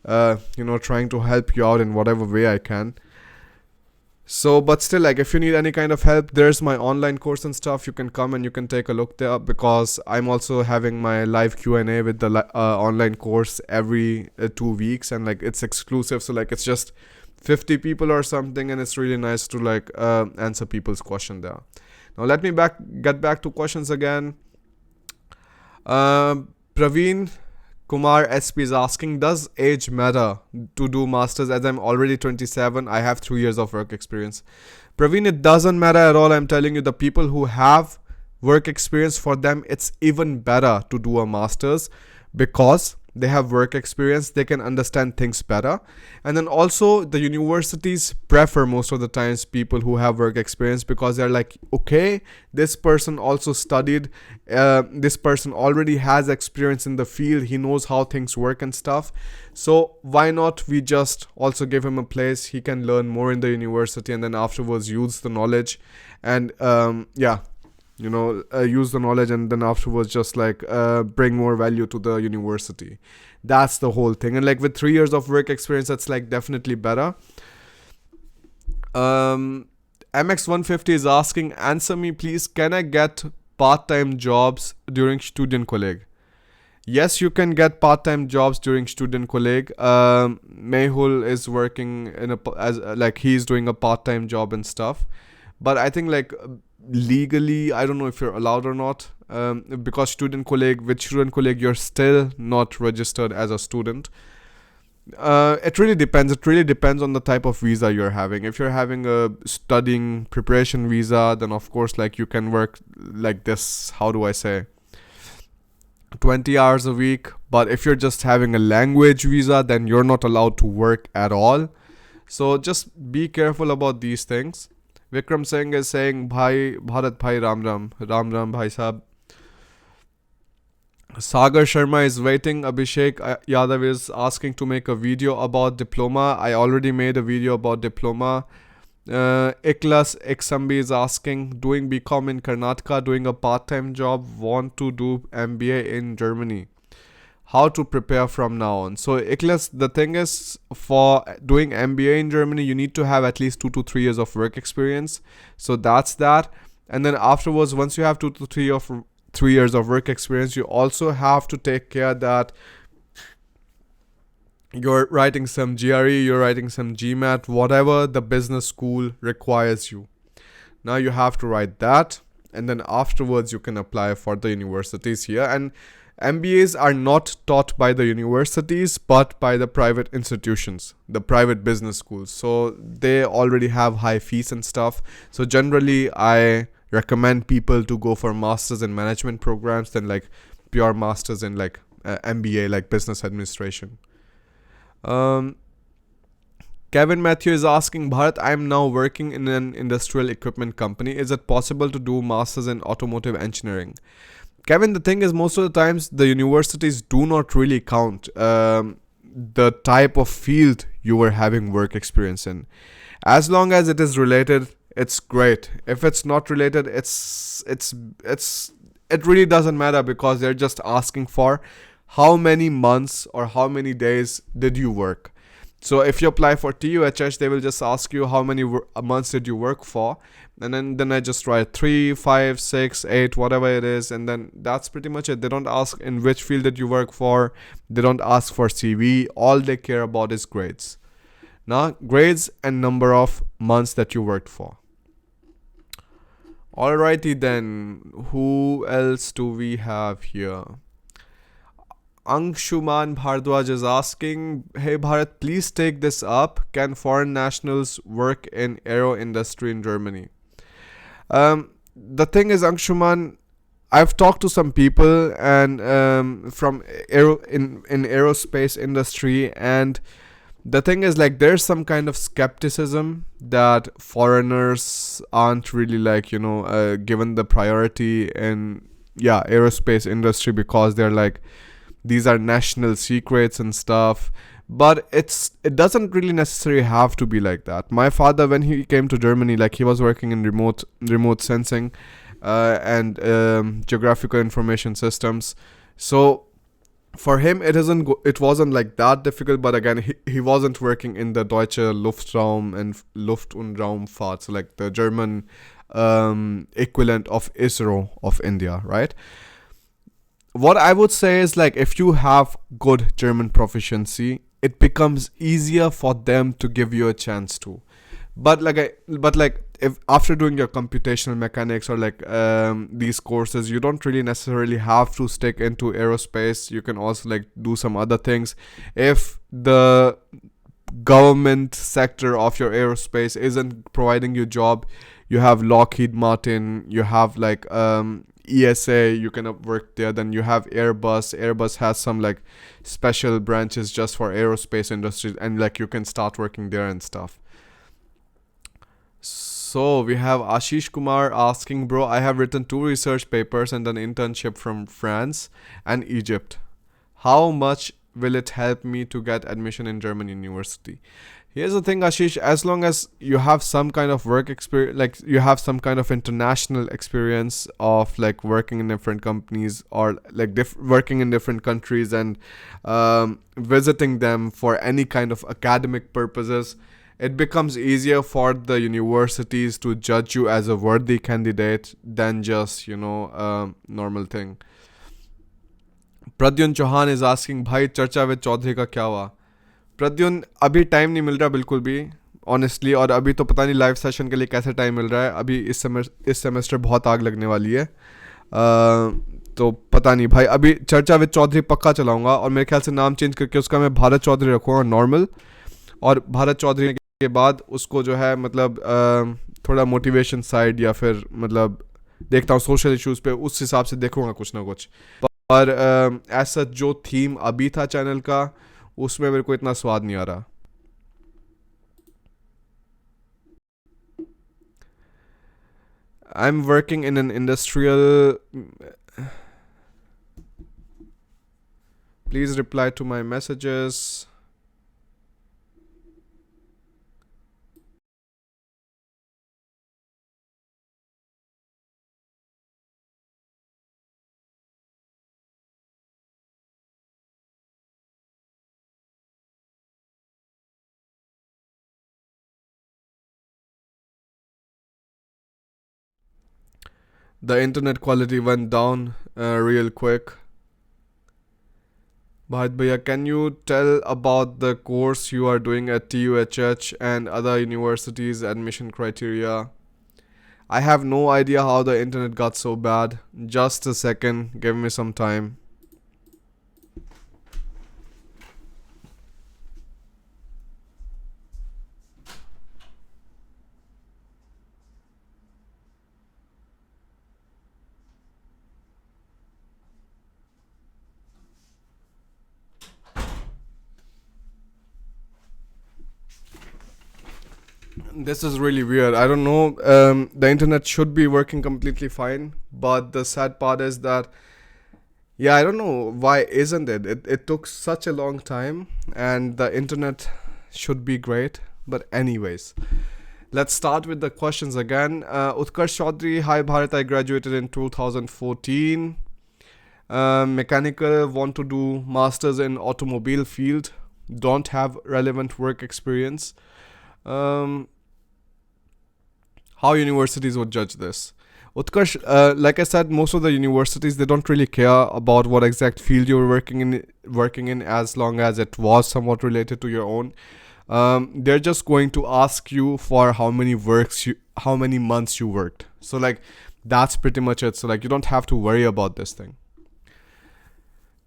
trying to help you out in whatever way I can. So but still, like, if you need any kind of help, there's my online course and stuff. You can come and you can take a look there, because I'm also having my live Q&A with the online course every 2 weeks, and like it's exclusive, so like it's just 50 people or something, and it's really nice to like answer people's question there. Now let me get back to questions again. Praveen Kumar SP is asking, does age matter to do masters? As I'm already 27, I have 3 years of work experience. Praveen, it doesn't matter at all. I'm telling you, the people who have work experience, for them it's even better to do a masters, because they have work experience, they can understand things better. And then also the universities prefer most of the times people who have work experience, because they're like, okay, this person also studied, this person already has experience in the field, he knows how things work and stuff, so why not we just also give him a place, he can learn more in the university, and then afterwards use the knowledge, and use the knowledge, and then afterwards just like bring more value to the university. That's the whole thing. And like with 3 years of work experience, that's like definitely better. MX150 is asking, answer me please, can I get part-time jobs during student colleague? Yes, you can get part-time jobs during student colleague. Mehul is working in he's doing a part-time job and stuff, but I think like legally, I don't know if you're allowed or not, because student colleague you're still not registered as a student. It really depends on the type of visa you're having. If you're having a studying preparation visa, then of course like you can work like this, how do I say, 20 hours a week. But if you're just having a language visa, then you're not allowed to work at all. So just be careful about these things. Vikram Singh is saying, Bhai Bharat Bhai Ram Ram Bhai Sahab. Sagar Sharma is waiting. Abhishek Yadav is asking to make a video about diploma. I already made a video about diploma. Iklas Iksambi is asking, doing BCom in Karnataka, doing a part-time job, want to do MBA in Germany. How to prepare from now on? So Iklas, the thing is, for doing MBA in Germany, you need to have at least 2 to 3 years of work experience. So that's that. And then afterwards, once you have 2 to 3 years of work experience, you also have to take care that you're writing some GRE, you're writing some GMAT, whatever the business school requires you. Now you have to write that, and then afterwards you can apply for the universities here. And MBAs are not taught by the universities, but by the private institutions, the private business schools. So they already have high fees and stuff. So generally, I recommend people to go for masters in management programs than like pure masters in like MBA, like business administration. Kevin Matthew is asking, Bharat, I am now working in an industrial equipment company. Is it possible to do masters in automotive engineering? Kevin, the thing is, most of the times the universities do not really count the type of field you were having work experience in. As long as it is related, it's great. If it's not related, it really doesn't matter, because they're just asking for how many months or how many days did you work. So if you apply for TUHH, they will just ask you how many months did you work for, and then I just write 3, 5, 6, 8, whatever it is, and then that's pretty much it. They don't ask in which field did you work for. They don't ask for CV. All they care about is grades. Now, grades and number of months that you worked for. Alrighty then, who else do we have here? Angshuman Bhardwaj is asking, hey Bharat, please take this up. Can foreign nationals work in aero industry in Germany? The thing is, Angshuman, I've talked to some people and from in aerospace industry, and the thing is, like, there's some kind of skepticism that foreigners aren't really, like, given the priority in, yeah, aerospace industry, because they're like, these are national secrets and stuff. But it doesn't really necessarily have to be like that. My father, when he came to Germany, like, he was working in remote sensing and geographical information systems. So for him, it wasn't like that difficult. But again, he wasn't working in the Deutsche Luftraum and Luft- und Raumfahrt, so like the German equivalent of ISRO of India, right? What I would say is, like, if you have good German proficiency, it becomes easier for them to give you a chance to. But if after doing your computational mechanics or like these courses, you don't really necessarily have to stick into aerospace. You can also like do some other things. If the government sector of your aerospace isn't providing you job, you have Lockheed Martin, you have like ESA, you can work there. Then you have Airbus has some like special branches just for aerospace industry, and like you can start working there and stuff. So we have Ashish Kumar asking, bro, I have written 2 research papers and an internship from France and Egypt. How much will it help me to get admission in German university? Here's the thing, Ashish, as long as you have some kind of work experience, like you have some kind of international experience of like working in different companies or like working in different countries and visiting them for any kind of academic purposes, it becomes easier for the universities to judge you as a worthy candidate than just, normal thing. Pradyun Chauhan is asking, भाई चर्चा with Chaudhary का क्या हुआ? प्रद्युन, अभी time नहीं मिल रहा बिल्कुल भी ऑनेस्टली, और अभी तो पता नहीं लाइव सेशन के लिए कैसे टाइम मिल रहा है. अभी इस सेमेस्टर बहुत आग लगने वाली है. तो पता नहीं भाई, अभी चर्चा विद चौधरी पक्का चलाऊंगा, और मेरे ख्याल से नाम चेंज करके उसका मैं भारत चौधरी रखूँगा नॉर्मल. और भारत चौधरी के बाद उसको जो है मतलब थोड़ा मोटिवेशन साइड या फिर मतलब देखता हूँ सोशल इश्यूज़ पे, उस हिसाब से देखूँगा कुछ ना कुछ. पर ऐसा जो थीम अभी था चैनल का, उसमें मेरे को इतना स्वाद नहीं आ रहा. I'm working in an industrial. Please reply to my messages. The internet quality went down real quick. Bharat Bhaiya, can you tell about the course you are doing at TUHH and other universities' admission criteria? I have no idea how the internet got so bad. Just a second, give me some time. This is really weird. I don't know. The internet should be working completely fine, but the sad part is that, yeah, I don't know why isn't it? It took such a long time, and the internet should be great. But anyways, let's start with the questions again. Utkarsh Chaudhary, hi Bharat, I graduated in 2014. Mechanical, want to do masters in automobile field, don't have relevant work experience. How universities would judge this? Utkarsh, like I said, most of the universities, they don't really care about what exact field you're working in as long as it was somewhat related to your own. They're just going to ask you for how many months you worked. So like that's pretty much it. So like you don't have to worry about this thing.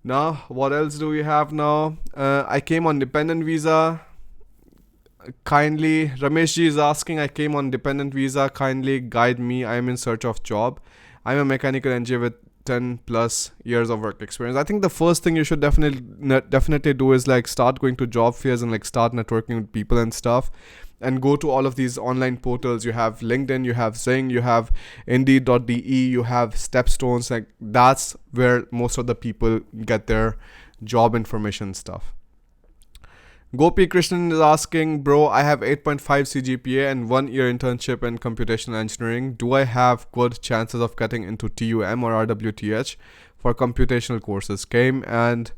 Now, what else do we have now? I came on dependent visa. Kindly, Ramesh ji is asking, I came on dependent visa. Kindly guide me. I am in search of job. I'm a mechanical engineer with 10 plus years of work experience. I think the first thing you should definitely do is like start going to job fairs and like start networking with people and stuff, and go to all of these online portals. You have LinkedIn, you have Zing, you have Indeed.de, you have Stepstones. Like that's where most of the people get their job information stuff. Gopi Krishnan is asking, bro, I have 8.5 CGPA and 1 year internship in computational engineering. Do I have good chances of getting into TUM or RWTH for computational courses, CAME and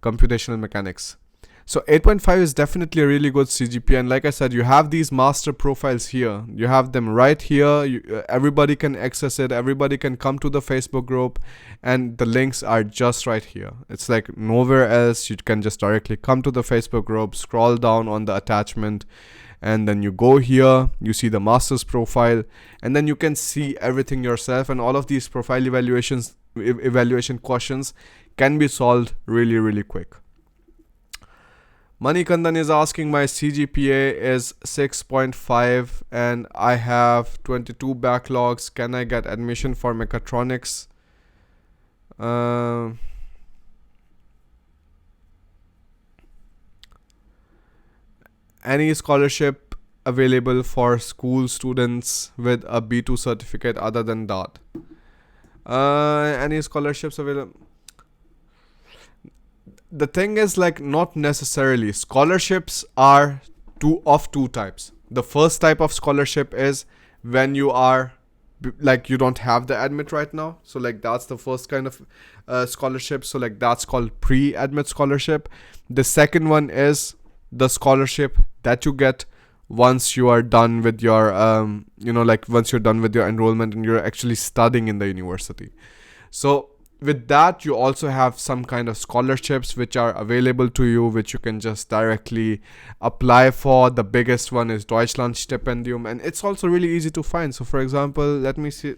computational mechanics? So 8.5 is definitely a really good CGPA, and like I said, you have these master profiles here. You have them right here. Everybody can access it. Everybody can come to the Facebook group, and the links are just right here. It's like nowhere else. You can just directly come to the Facebook group, scroll down on the attachment, and then you go here. You see the master's profile, and then you can see everything yourself. And all of these profile evaluation questions can be solved really, really quick. Manikandan is asking, my CGPA is 6.5 and I have 22 backlogs. Can I get admission for mechatronics? Any scholarship available for school students with a B2 certificate other than that? Any scholarships available? The thing is, like, not necessarily. Scholarships are two types. The first type of scholarship is when you are like you don't have the admit right now, so like that's the first kind of scholarship. So like that's called pre-admit scholarship. The second one is the scholarship that you get once you are done with your once you're done with your enrollment and you're actually studying in the university. So with that, you also have some kind of scholarships which are available to you, which you can just directly apply for. The biggest one is Deutschland Stipendium, and it's also really easy to find. So for example, let me say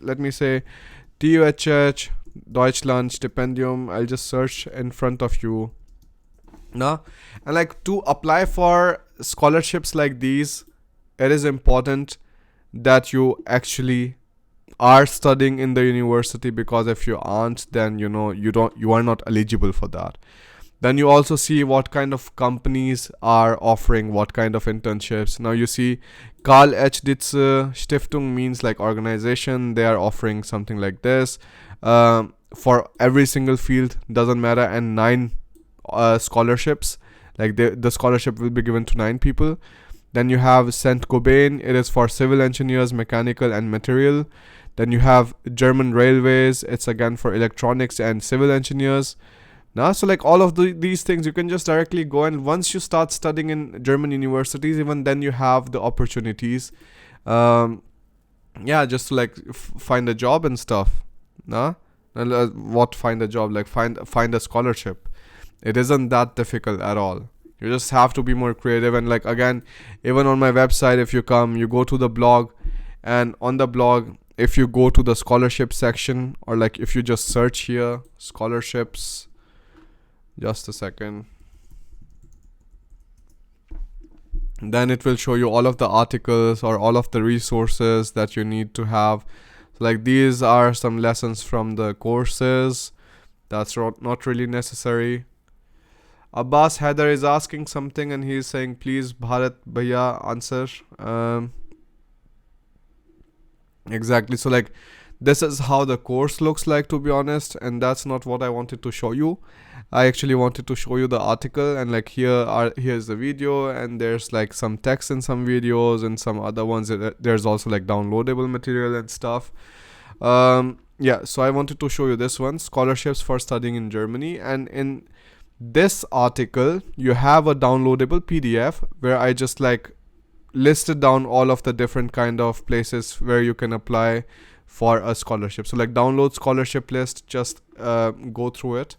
TUHH Deutschland Stipendium. I'll just search in front of you now. And like, to apply for scholarships like these, it is important that you actually are studying in the university, because if you aren't, then you are not eligible for that. Then you also see what kind of companies are offering what kind of internships. Now you see Karl H. Dietze Stiftung means like organization. They are offering something like this for every single field, doesn't matter, and 9 scholarships. Like the scholarship will be given to 9 people. Then you have Saint Gobain. It is for civil engineers, mechanical and material. Then you have German Railways. It's again for electronics and civil engineers. Now, so like all of these things, you can just directly go, and once you start studying in German universities, even then you have the opportunities. Just to like find a job and stuff. Find a job? Like find a scholarship. It isn't that difficult at all. You just have to be more creative. And like, again, even on my website, if you go to the blog, and on the blog, if you go to the scholarship section, or like if you just search here scholarships, just a second, then it will show you all of the articles or all of the resources that you need to have. So like, these are some lessons from the courses. That's not really necessary. Abbas Haider is asking something, and he's saying, please Bharat Bhaiya answer. Exactly. So like, this is how the course looks like, to be honest, and that's not what I wanted to show you. I actually wanted to show you the article, and like here's the video, and there's like some text in some videos, and some other ones there's also like downloadable material and stuff. So I wanted to show you this one, scholarships for studying in Germany. And in this article, you have a downloadable PDF where I just like listed down all of the different kind of places where you can apply for a scholarship. So like, download scholarship list, just go through it.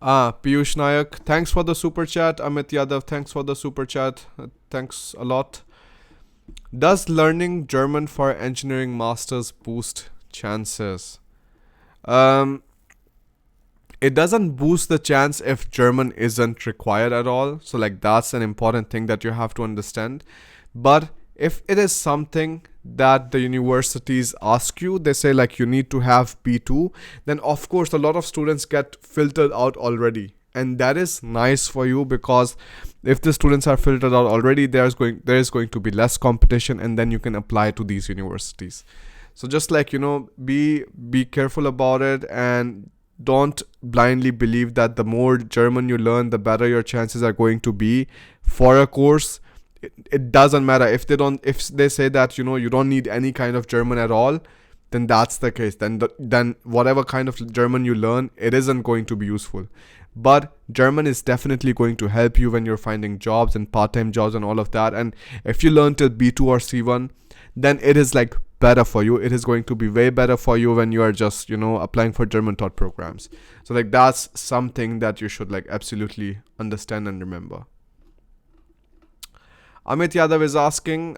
Piyush Nayak, thanks for the super chat. Amit Yadav, thanks for the super chat. Thanks a lot. Does learning German for engineering masters boost chances? it doesn't boost the chance if German isn't required at all. So like that's an important thing that you have to understand. But if it is something that the universities ask you, they say like you need to have B2, then of course a lot of students get filtered out already. And that is nice for you, because if the students are filtered out already, there is going to be less competition, and then you can apply to these universities. So just like, be careful about it, and don't blindly believe that the more German you learn, the better your chances are going to be for a course. It doesn't matter if they say that you don't need any kind of German at all, then that's the case. Then whatever kind of German you learn, it isn't going to be useful. But German is definitely going to help you when you're finding jobs and part-time jobs and all of that. And if you learn till B2 or C1, then it is like better for you. It is going to be way better for you when you are just applying for German taught programs. So like that's something that you should like absolutely understand and remember. Amit Yadav is asking,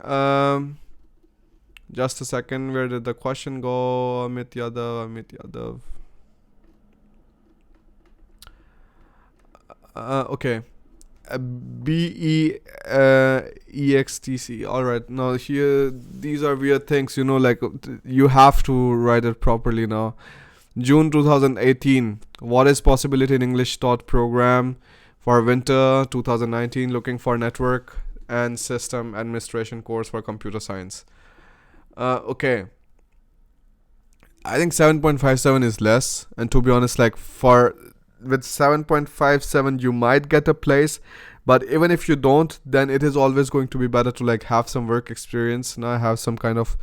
just a second, where did the question go? Amit Yadav. Okay. BEXTC. Alright, now here, these are weird things, like you have to write it properly now. June 2018. What is possibility in English taught program for winter 2019? Looking for network and system administration course for computer science. Okay. I think 7.57 is less, and to be honest, like with 7.57 you might get a place, but even if you don't, then it is always going to be better to like have some work experience, have some kind of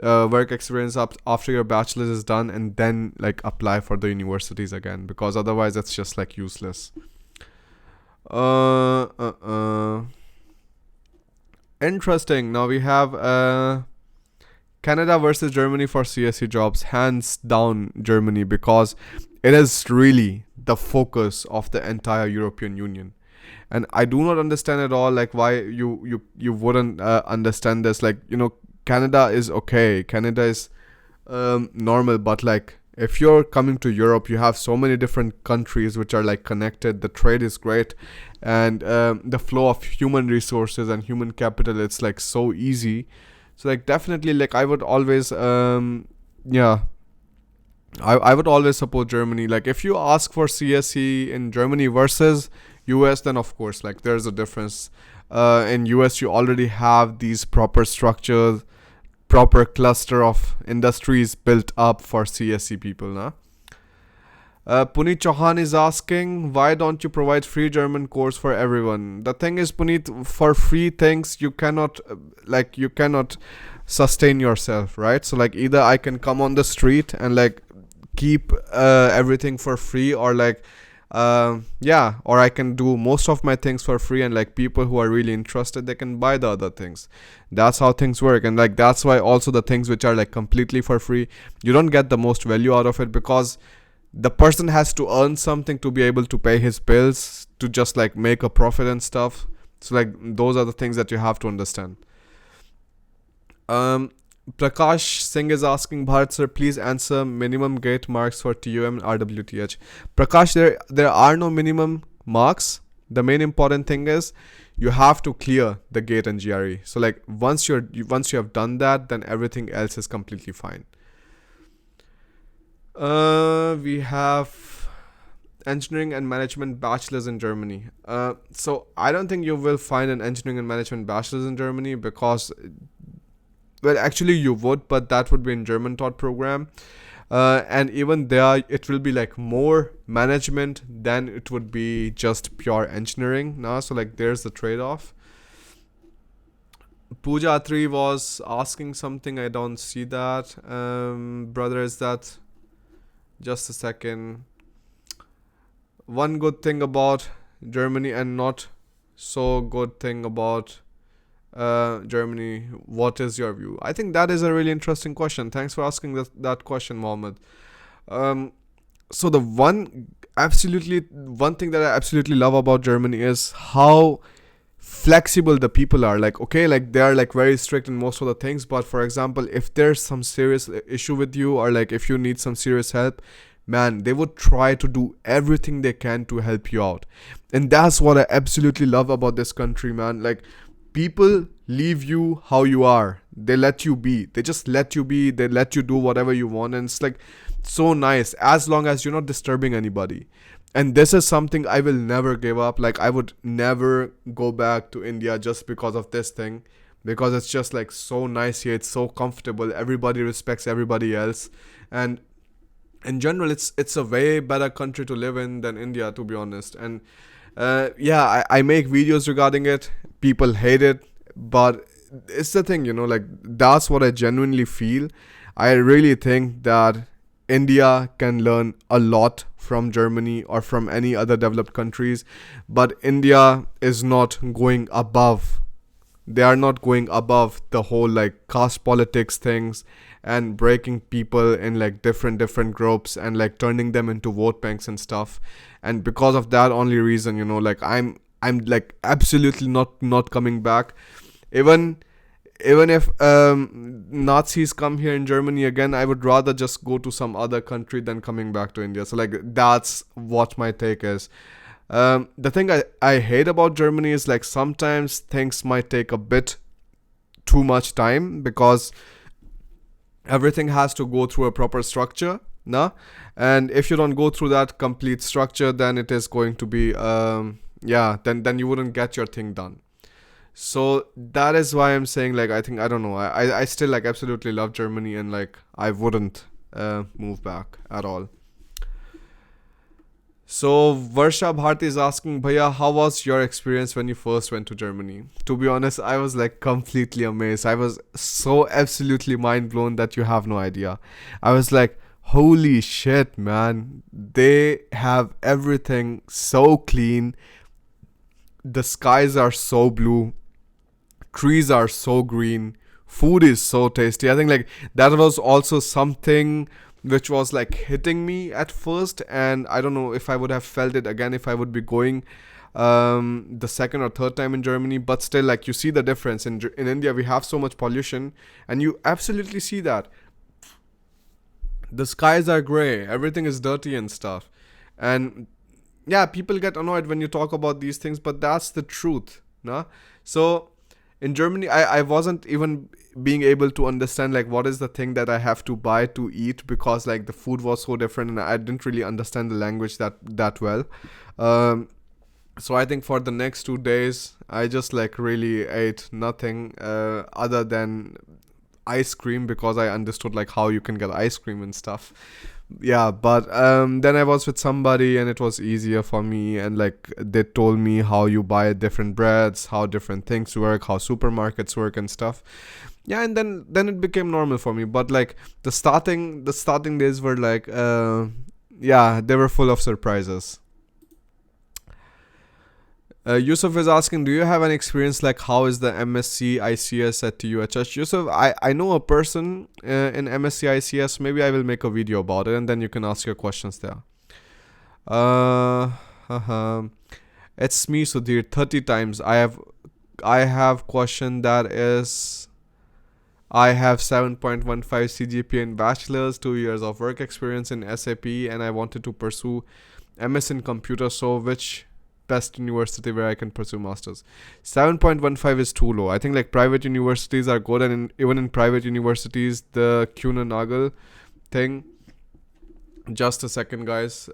work experience after your bachelor's is done, and then like apply for the universities again, because otherwise it's just like useless. Interesting. Now we have Canada versus Germany for CSE jobs. Hands down Germany, because it is really the focus of the entire European Union. And I do not understand at all like why you wouldn't understand this. Like, Canada is okay. Canada is normal, but like if you're coming to Europe, you have so many different countries which are like connected. The trade is great, and the flow of human resources and human capital, it's like so easy. So like definitely, like I would always I would always support Germany. Like if you ask for CSE in Germany versus US, then of course like there's a difference. In US you already have these proper structures, proper cluster of industries built up for CSE people, nah? Puneet Chauhan is asking, why don't you provide free German course for everyone? The thing is, Puneet, for free things you cannot sustain yourself, right? So like either I can come on the street and like keep everything for free, or like or I can do most of my things for free, and like people who are really interested, they can buy the other things. That's how things work. And like that's why also the things which are like completely for free, you don't get the most value out of it, because the person has to earn something to be able to pay his bills, to just like make a profit and stuff. So like those are the things that you have to understand. Prakash Singh is asking, Bharat sir, please answer minimum gate marks for TUM and RWTH. Prakash, there are no minimum marks. The main important thing is you have to clear the gate and GRE. So like once you have done that, then everything else is completely fine. We have engineering and management bachelor's in Germany. So I don't think you will find an engineering and management bachelor's in Germany, because well, actually you would, but that would be in German taught program. And even there, it will be like more management than it would be just pure engineering. So like there's the trade-off. Pooja Atri was asking something. I don't see that. Brother, is that... Just a second. One good thing about Germany and not so good thing about Germany. What is your view? I think that is a really interesting question. Thanks for asking that question, Mohammed. So the one thing that I absolutely love about Germany is how flexible the people are. Like, okay, like they are like very strict in most of the things, but for example, if there's some serious issue with you, or like if you need some serious help, man, they would try to do everything they can to help you out. And that's what I absolutely love about this country, man. Like, people leave you how you are. They let you be. They just let you be. They let you do whatever you want. And it's like so nice as long as you're not disturbing anybody. And this is something I will never give up. Like, I would never go back to India just because of this thing, because it's just like so nice here. It's so comfortable. Everybody respects everybody else. And in general, it's a way better country to live in than India, to be honest. And yeah, I make videos regarding it. People hate it, but it's the thing, like, that's what I genuinely feel. I really think that India can learn a lot from Germany or from any other developed countries, but India is not going above. They are not going above the whole like caste politics things and breaking people in like different groups and like turning them into vote banks and stuff. And because of that only reason, like, I'm like absolutely not coming back. Even if Nazis come here in Germany again, I would rather just go to some other country than coming back to India. So like, that's what my take is. The thing I hate about Germany is like sometimes things might take a bit too much time, because everything has to go through a proper structure, nah? And if you don't go through that complete structure, then it is going to be then you wouldn't get your thing done. So that is why I'm saying, like, I think, I don't know, I still like absolutely love Germany, and like I wouldn't move back at all. So Varsha Bharti is asking, Bhaiya, how was your experience when you first went to Germany? To be honest, I was like completely amazed. I was so absolutely mind blown that you have no idea. I was like, holy shit, man. They have everything so clean. The skies are so blue. Trees are so green. Food is so tasty. I think like that was also something which was like hitting me at first, and I don't know if I would have felt it again if I would be going the second or third time in Germany. But still, like, you see the difference. In India we have so much pollution, and you absolutely see that the skies are gray, everything is dirty and stuff. And yeah, people get annoyed when you talk about these things, but that's the truth, nah? So in Germany, I wasn't even being able to understand like what is the thing that I have to buy to eat, because like the food was so different and I didn't really understand the language that well. So I think for the next 2 days I just like really ate nothing other than ice cream, because I understood like how you can get ice cream and stuff. Yeah, but then I was with somebody and it was easier for me, and like they told me how you buy different breads, how different things work, how supermarkets work and stuff. Yeah, and then it became normal for me. But like the starting days were like yeah, they were full of surprises. Yusuf is asking, do you have any experience like how is the MSc ICS at UHH? Yusuf, I know a person in MSc ICS. Maybe I will make a video about it and then you can ask your questions there. It's me, Sudhir. 30 times. I have question that is, I have 7.15 CGPA in bachelor's, 2 years of work experience in SAP, and I wanted to pursue MS in computer. So which best university where I can pursue masters? 7.15 is too low. I think like private universities are good, and even in private universities, the Kuna Nagel thing. Just a second, guys.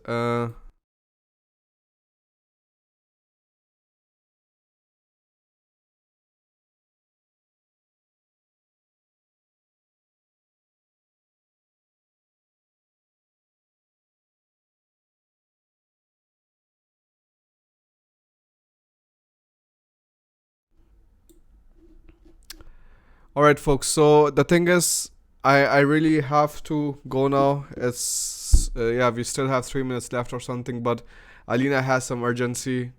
All right, folks. So the thing is, I really have to go now. It's yeah, we still have 3 minutes left or something, but Alina has some urgency.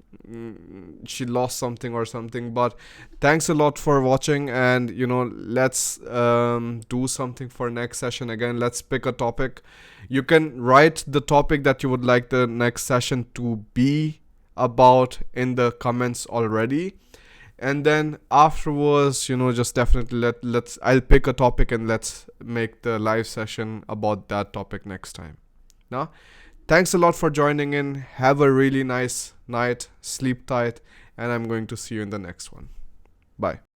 She lost something or something. But thanks a lot for watching, and let's do something for next session again. Let's pick a topic. You can write the topic that you would like the next session to be about in the comments already, and then afterwards, just definitely let's I'll pick a topic and let's make the live session about that topic next time. Now, thanks a lot for joining in. Have a really nice night. Sleep tight. And I'm going to see you in the next one. Bye.